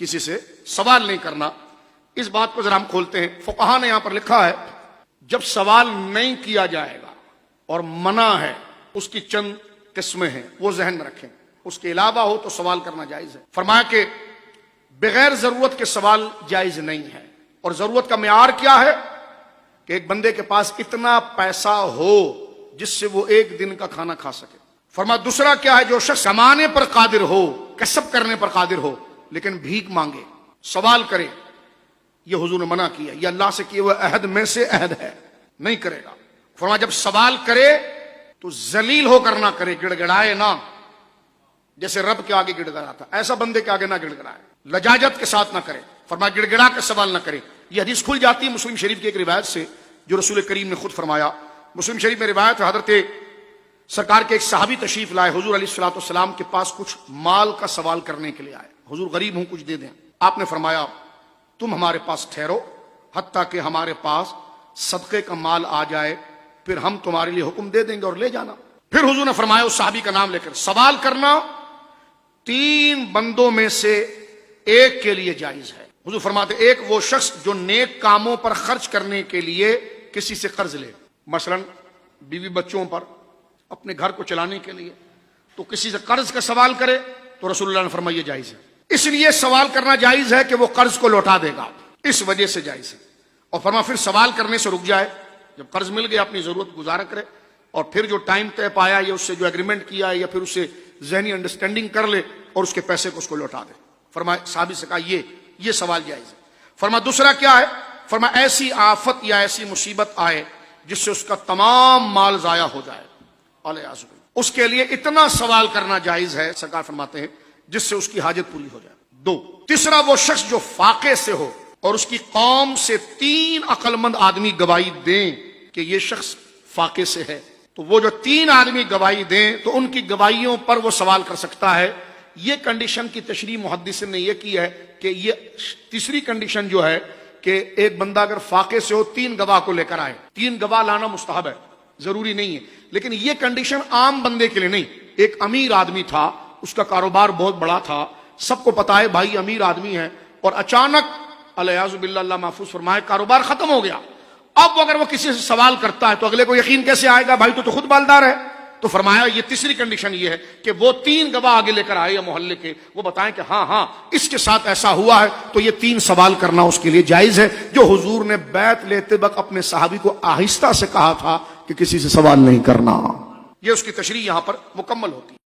کسی سے سوال نہیں کرنا. اس بات کو ذرا ہم کھولتے ہیں. فقہا نے یہاں پر لکھا ہے جب سوال نہیں کیا جائے گا اور منع ہے, اس کی چند قسمیں ہیں, وہ ذہن میں رکھیں. اس کے علاوہ ہو تو سوال کرنا جائز ہے. فرمایا کہ بغیر ضرورت کے سوال جائز نہیں ہے. اور ضرورت کا معیار کیا ہے کہ ایک بندے کے پاس اتنا پیسہ ہو جس سے وہ ایک دن کا کھانا کھا سکے. فرمایا دوسرا کیا ہے, جو شخص کمانے پر قادر ہو, کسب کرنے پر قادر ہو, لیکن بھیک مانگے, سوال کرے. یہ حضور نے منع کیا. یہ اللہ سے کیے ہوئے عہد میں سے عہد ہے, نہیں کرے گا. فرمایا جب سوال کرے تو ذلیل ہو کر نہ کرے, گڑ گڑائے نہ, جیسے رب کے آگے گڑ گڑاتا, ایسا بندے کے آگے نہ گڑ گڑائے, لجاجت کے ساتھ نہ کرے. فرمایا گڑ گڑا کے سوال نہ کرے. یہ حدیث کھل جاتی ہے مسلم شریف کی ایک روایت سے جو رسول کریم نے خود فرمایا. مسلم شریف میں روایت ہے, حضرت سرکار کے ایک صحابی تشریف لائے, حضور علیہ الصلوۃ والسلام کے پاس کچھ مال کا سوال کرنے کے لیے آئے. حضور غریب ہوں, کچھ دے دیں. آپ نے فرمایا تم ہمارے پاس ٹھہرو حتیٰ کہ ہمارے پاس صدقے کا مال آ جائے, پھر ہم تمہارے لیے حکم دے دیں گے اور لے جانا. پھر حضور نے فرمایا اس صحابی کا نام لے کر, سوال کرنا 3 بندوں میں سے ایک کے لیے جائز ہے. حضور فرماتے ایک وہ شخص جو نیک کاموں پر خرچ کرنے کے لیے کسی سے قرض لے, مثلا بیوی بچوں پر, اپنے گھر کو چلانے کے لیے, تو کسی سے قرض کا سوال کرے تو رسول اللہ نے فرمایا یہ جائز ہے. اس لیے سوال کرنا جائز ہے کہ وہ قرض کو لوٹا دے گا, اس وجہ سے جائز ہے. اور فرمایا پھر سوال کرنے سے رک جائے, جب قرض مل گیا اپنی ضرورت گزارا کرے, اور پھر جو ٹائم طے پایا یا اس سے جو ایگریمنٹ کیا ہے یا پھر اس سے ذہنی انڈرسٹینڈنگ کر لے اور اس کے پیسے کو اس کو لوٹا دے. فرمایا صحابی سے کہا یہ سوال جائز ہے. فرمایا دوسرا کیا ہے, فرمایا ایسی آفت یا ایسی مصیبت آئے جس سے اس کا تمام مال ضائع ہو جائے, اس کے لیے اتنا سوال کرنا جائز ہے, سرکار فرماتے ہیں, جس سے اس کی حاجت پوری ہو جائے. 2. تیسرا وہ شخص جو فاقے سے ہو اور اس کی قوم سے 3 عقل مند آدمی گواہی دیں کہ یہ شخص فاقے سے ہے, تو وہ جو 3 آدمی گواہی دیں تو ان کی گواہیوں پر وہ سوال کر سکتا ہے. یہ کنڈیشن کی تشریح محدثین نے یہ کی ہے کہ یہ تیسری کنڈیشن جو ہے کہ ایک بندہ اگر فاقے سے ہو 3 گواہ کو لے کر آئے. 3 گواہ لانا مستحب ہے, ضروری نہیں ہے, لیکن یہ کنڈیشن عام بندے کے لیے نہیں. ایک امیر آدمی تھا, اس کا کاروبار بہت بڑا تھا, سب کو پتا ہے بھائی امیر آدمی ہے, اور اچانک الیاذ باللہ, اللہ محفوظ فرمائے, کاروبار ختم ہو گیا. اب اگر وہ کسی سے سوال کرتا ہے تو اگلے کو یقین کیسے آئے گا, بھائی تو خود مالدار ہے. تو فرمایا یہ تیسری کنڈیشن یہ ہے کہ وہ 3 گواہ آگے لے کر آئے یا محلے کے, وہ بتائیں کہ ہاں اس کے ساتھ ایسا ہوا ہے, تو یہ 3 سوال کرنا اس کے لیے جائز ہے, جو حضور نے بیعت لیتے وقت اپنے صحابی کو آہستہ سے کہا تھا کہ کسی سے سوال نہیں کرنا. یہ اس کی تشریح یہاں پر مکمل ہوتی ہے.